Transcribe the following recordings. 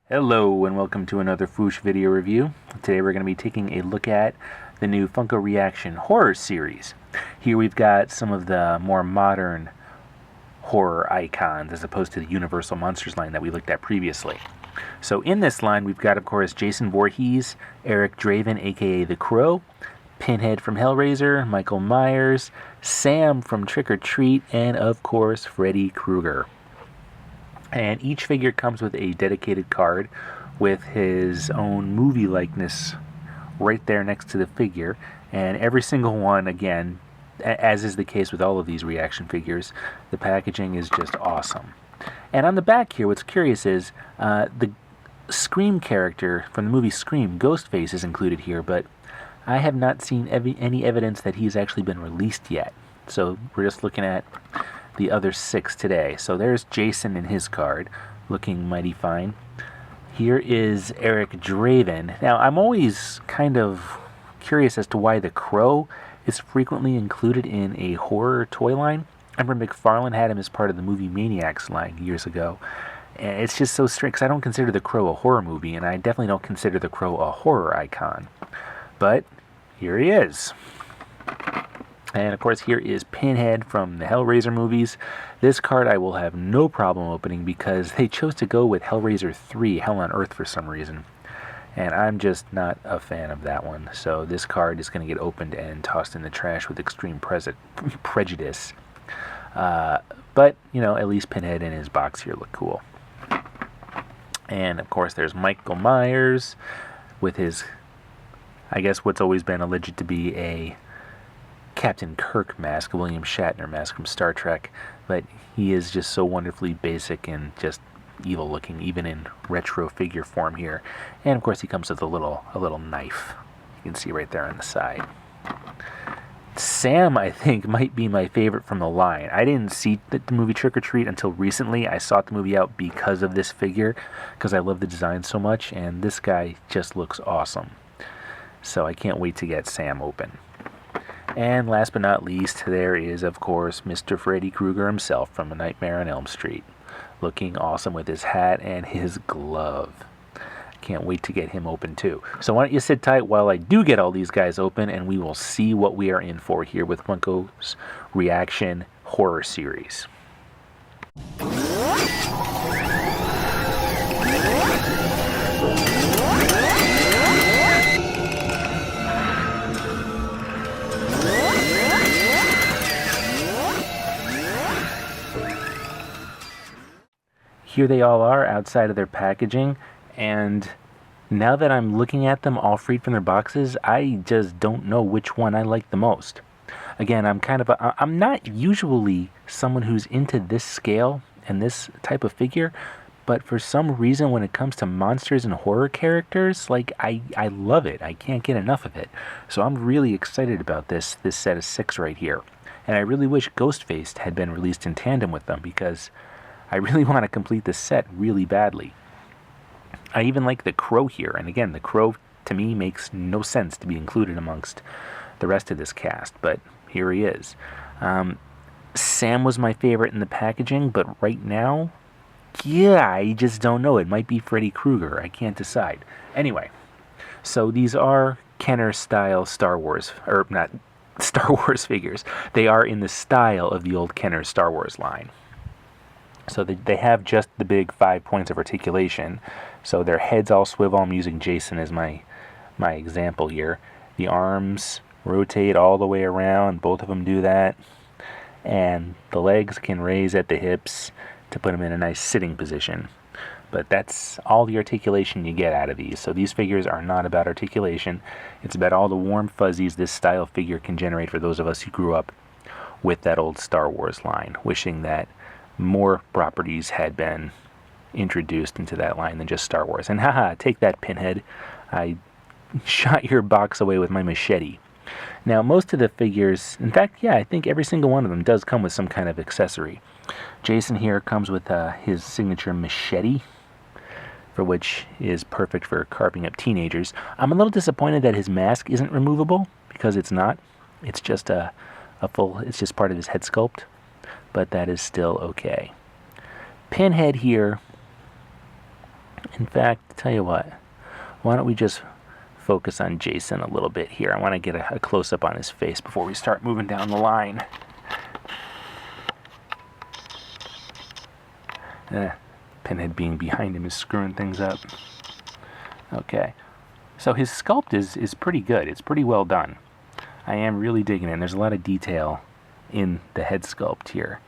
Hello and welcome to another Foosh video review. Today we're going to be taking a look at the new Funko ReAction horror series. Here we've got some of the more modern horror icons as opposed to the Universal Monsters line that we looked at previously. So in this line we've got, of course, Jason Voorhees, Eric Draven aka The Crow, Pinhead from Hellraiser, Michael Myers, Sam from Trick or Treat, and of course Freddy Krueger. And each figure comes with a dedicated card with his own movie likeness right there next to the figure. And every single one, again, as is the case with all of these ReAction figures, the packaging is just awesome. And on the back here, what's curious is the Scream character from the movie Scream, Ghostface, is included here, but I have not seen any evidence that he's actually been released yet. So we're just looking at the other 6 today. So there's Jason in his card, looking mighty fine. Here is Eric Draven. Now, I'm always kind of curious as to why the Crow is frequently included in a horror toy line. I remember McFarlane had him as part of the movie Maniacs line years ago. And it's just so strange, because I don't consider the Crow a horror movie, and I definitely don't consider the Crow a horror icon. But here he is. And of course here is Pinhead from the Hellraiser movies. This card I will have no problem opening because they chose to go with Hellraiser 3, Hell on Earth, for some reason. And I'm just not a fan of that one. So this card is going to get opened and tossed in the trash with extreme prejudice. But, you know, at least Pinhead in his box here look cool. And of course there's Michael Myers with his, I guess, what's always been alleged to be a Captain Kirk mask, a William Shatner mask from Star Trek, but he is just so wonderfully basic and just evil looking, even in retro figure form here. And of course he comes with a little knife. You can see right there on the side. Sam, I think, might be my favorite from the line. I didn't see the movie Trick or Treat until recently. I sought the movie out because of this figure, because I love the design so much, and this guy just looks awesome. So I can't wait to get Sam open. And last but not least, there is, of course, Mr. Freddy Krueger himself from A Nightmare on Elm Street, looking awesome with his hat and his glove. Can't wait to get him open too. So why don't you sit tight while I do get all these guys open, and we will see what we are in for here with Funko's ReAction horror series. Here they all are outside of their packaging, and now that I'm looking at them all freed from their boxes, I just don't know which one I like the most. Again, I'm not usually someone who's into this scale and this type of figure, but for some reason when it comes to monsters and horror characters, like, I love it. I can't get enough of it. So I'm really excited about this set of 6 right here. And I really wish Ghostface had been released in tandem with them, because I really want to complete this set really badly. I even like the Crow here, and again, the Crow to me makes no sense to be included amongst the rest of this cast, but here he is. Sam was my favorite in the packaging, but right now, yeah, I just don't know. It might be Freddy Krueger. I can't decide. Anyway, so these are Kenner-style Star Wars, or not Star Wars figures. They are in the style of the old Kenner Star Wars line. So they have just the big 5 points of articulation. So their heads all swivel. I'm using Jason as my example here. The arms rotate all the way around. Both of them do that. And the legs can raise at the hips to put them in a nice sitting position. But that's all the articulation you get out of these. So these figures are not about articulation. It's about all the warm fuzzies this style figure can generate for those of us who grew up with that old Star Wars line, wishing that more properties had been introduced into that line than just Star Wars. And haha, take that, Pinhead. I shot your box away with my machete. Now, most of the figures, in fact, yeah, I think every single one of them does come with some kind of accessory. Jason here comes with his signature machete, for which is perfect for carving up teenagers. I'm a little disappointed that his mask isn't removable, because it's not. It's just it's just part of his head sculpt. But that is still okay. Pinhead here In fact, tell you what, why don't we just focus on Jason a little bit here. I want to get a close-up on his face before we start moving down the line. Pinhead being behind him is screwing things up. Okay, so his sculpt is pretty good. It's pretty well done. I am really digging it, and there's a lot of detail in the head sculpt here.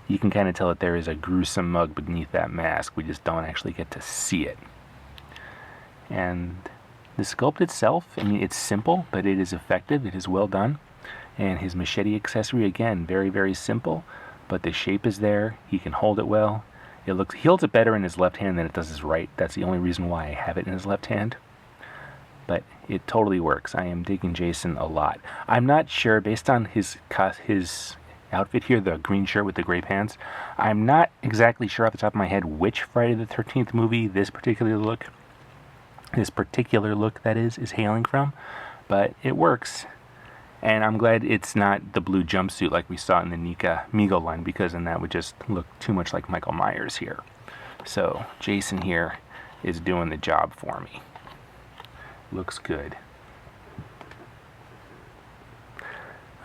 You can kind of tell that there is a gruesome mug beneath that mask. We just don't actually get to see it. And the sculpt itself, I mean, it's simple, but it is effective. It is well done. And his machete accessory, again, very, very simple, but the shape is there. He can hold it well. He holds it better in his left hand than it does his right. That's the only reason why I have it in his left hand. But it totally works. I am digging Jason a lot. I'm not sure, based on his outfit here, the green shirt with the gray pants, I'm not exactly sure off the top of my head which Friday the 13th movie this particular look that is hailing from, but it works. And I'm glad it's not the blue jumpsuit like we saw in the Migo line, because then that would just look too much like Michael Myers here. So Jason here is doing the job for me. Looks good.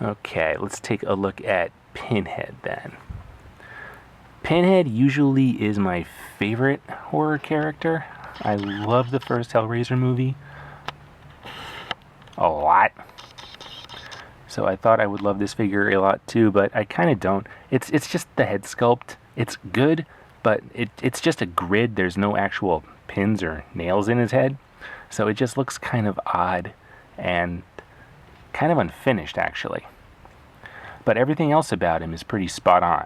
Okay, let's take a look at Pinhead then. Pinhead usually is my favorite horror character. I love the first Hellraiser movie a lot. So I thought I would love this figure a lot too, but I kind of don't. It's just the head sculpt. It's good, but it's just a grid. There's no actual pins or nails in his head. So it just looks kind of odd and kind of unfinished, actually. But everything else about him is pretty spot on.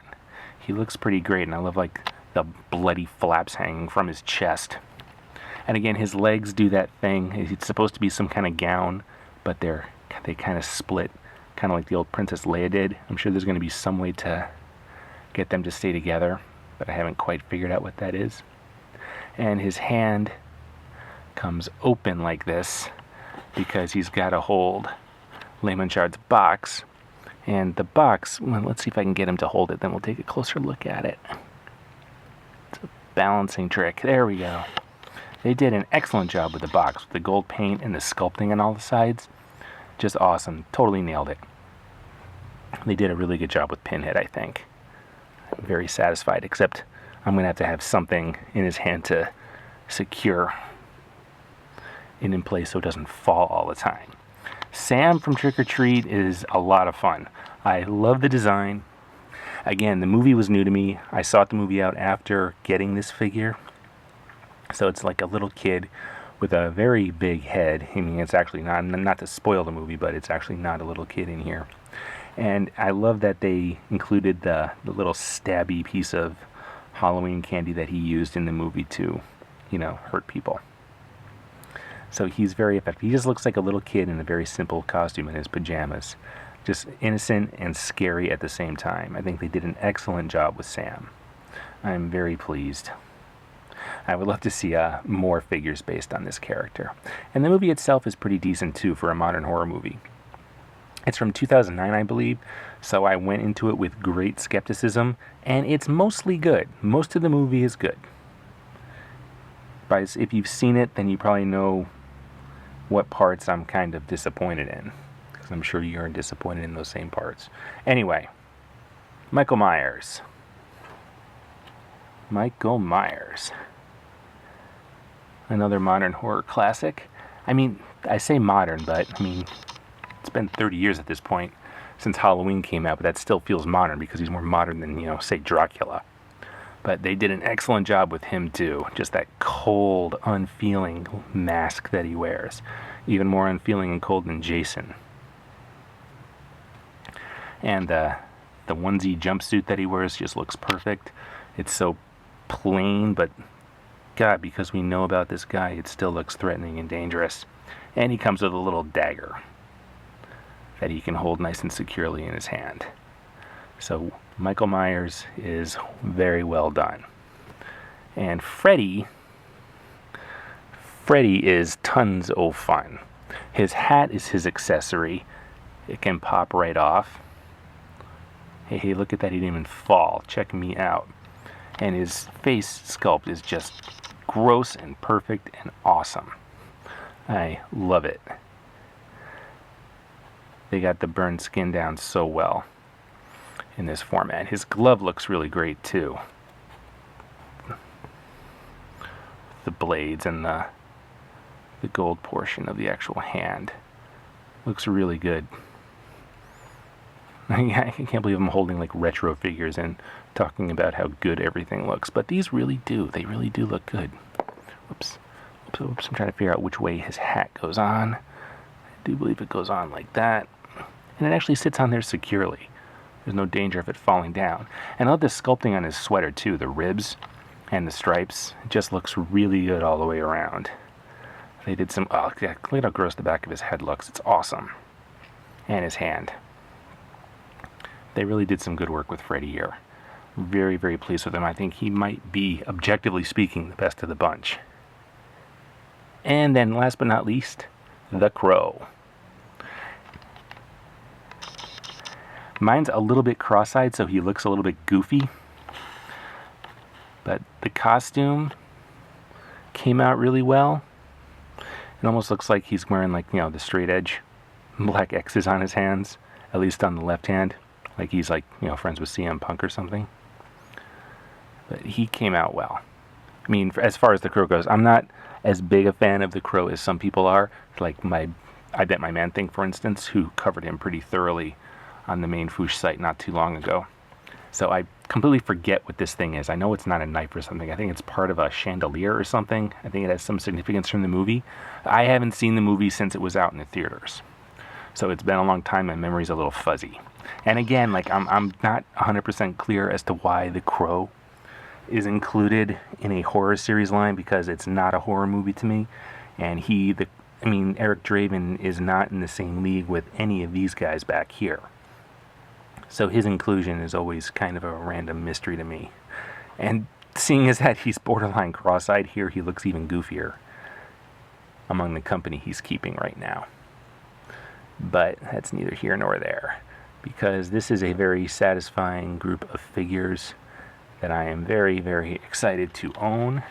He looks pretty great, and I love like the bloody flaps hanging from his chest. And again, his legs do that thing. It's supposed to be some kind of gown, but they kind of split, kind of like the old Princess Leia did. I'm sure there's going to be some way to get them to stay together, but I haven't quite figured out what that is. And his hand comes open like this because he's got to hold Lemonchard's box. And the box, well, let's see if I can get him to hold it, then we'll take a closer look at it. It's a balancing trick. There we go. They did an excellent job with the box, with the gold paint and the sculpting on all the sides. Just awesome. Totally nailed it. They did a really good job with Pinhead, I think. I'm very satisfied, except I'm going to have something in his hand to secure it in place so it doesn't fall all the time. Sam from Trick or Treat is a lot of fun. I love the design. Again, the movie was new to me. I sought the movie out after getting this figure. So it's like a little kid with a very big head. I mean, it's actually not to spoil the movie, but it's actually not a little kid in here. And I love that they included the little stabby piece of Halloween candy that he used in the movie to, hurt people. So he's very effective. He just looks like a little kid in a very simple costume in his pajamas. Just innocent and scary at the same time. I think they did an excellent job with Sam. I'm very pleased. I would love to see more figures based on this character. And the movie itself is pretty decent too for a modern horror movie. It's from 2009, I believe, so I went into it with great skepticism, and it's mostly good. Most of the movie is good. But if you've seen it, then you probably know what parts I'm kind of disappointed in, because I'm sure you're disappointed in those same parts. Anyway, Michael Myers. Michael Myers. Another modern horror classic. I mean, I say modern, but I mean, it's been 30 years at this point since Halloween came out, but that still feels modern because he's more modern than, say, Dracula. But they did an excellent job with him too. Just that cold, unfeeling mask that he wears. Even more unfeeling and cold than Jason. And the onesie jumpsuit that he wears just looks perfect. It's so plain, but God, because we know about this guy, it still looks threatening and dangerous. And he comes with a little dagger that he can hold nice and securely in his hand. So Michael Myers is very well done. And Freddy is tons of fun. His hat is his accessory. It can pop right off. Hey, look at that, he didn't even fall. Check me out. And his face sculpt is just gross and perfect and awesome. I love it. They got the burned skin down so well in this format. His glove looks really great too. The blades and the gold portion of the actual hand. Looks really good. I can't believe I'm holding like retro figures and talking about how good everything looks, but these really do. They really do look good. Whoops. I'm trying to figure out which way his hat goes on. I do believe it goes on like that. And it actually sits on there securely. There's no danger of it falling down. And I love the sculpting on his sweater too. The ribs and the stripes. It just looks really good all the way around. They did some... Oh, yeah, look at how gross the back of his head looks. It's awesome. And his hand. They really did some good work with Freddy here. Very, very pleased with him. I think he might be, objectively speaking, the best of the bunch. And then, last but not least, the Crow. Mine's a little bit cross-eyed, so he looks a little bit goofy. But the costume came out really well. It almost looks like he's wearing, like, you know, the straight edge black X's on his hands, at least on the left hand. Like he's, like, you know, friends with CM Punk or something. But he came out well. I mean, as far as the Crow goes, I'm not as big a fan of the Crow as some people are. Like I Bet My Man thing, for instance, who covered him pretty thoroughly on the main Foosh site not too long ago. So I completely forget what this thing is. I know it's not a knife or something. I think it's part of a chandelier or something. I think it has some significance from the movie. I haven't seen the movie since it was out in the theaters. So it's been a long time. My memory's a little fuzzy. And again, like I'm not 100% clear as to why the Crow is included in a horror series line, because it's not a horror movie to me. And Eric Draven is not in the same league with any of these guys back here. So his inclusion is always kind of a random mystery to me. And seeing as that he's borderline cross-eyed here, he looks even goofier among the company he's keeping right now. But that's neither here nor there, because this is a very satisfying group of figures that I am very, very excited to own,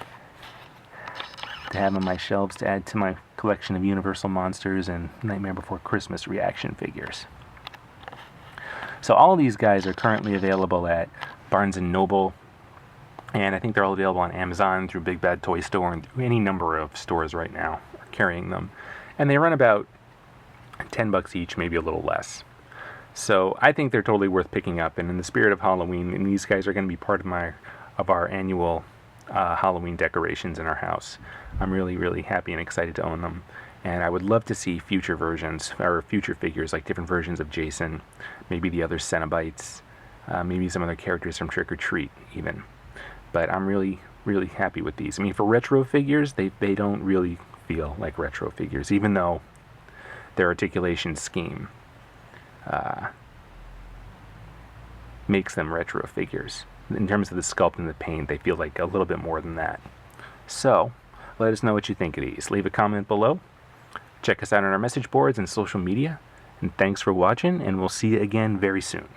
to have on my shelves, to add to my collection of Universal Monsters and Nightmare Before Christmas ReAction figures. So all of these guys are currently available at Barnes & Noble, and I think they're all available on Amazon, through Big Bad Toy Store, and through any number of stores right now are carrying them. And they run about $10 each, maybe a little less. So I think they're totally worth picking up, and in the spirit of Halloween, and these guys are going to be part of our annual Halloween decorations in our house. I'm really, really happy and excited to own them. And I would love to see future versions, or future figures, like different versions of Jason, maybe the other Cenobites, maybe some other characters from Trick or Treat, even. But I'm really, really happy with these. I mean, for retro figures, they don't really feel like retro figures, even though their articulation scheme makes them retro figures. In terms of the sculpt and the paint, they feel like a little bit more than that. So, let us know what you think of these. Leave a comment below. Check us out on our message boards and social media. And thanks for watching, and we'll see you again very soon.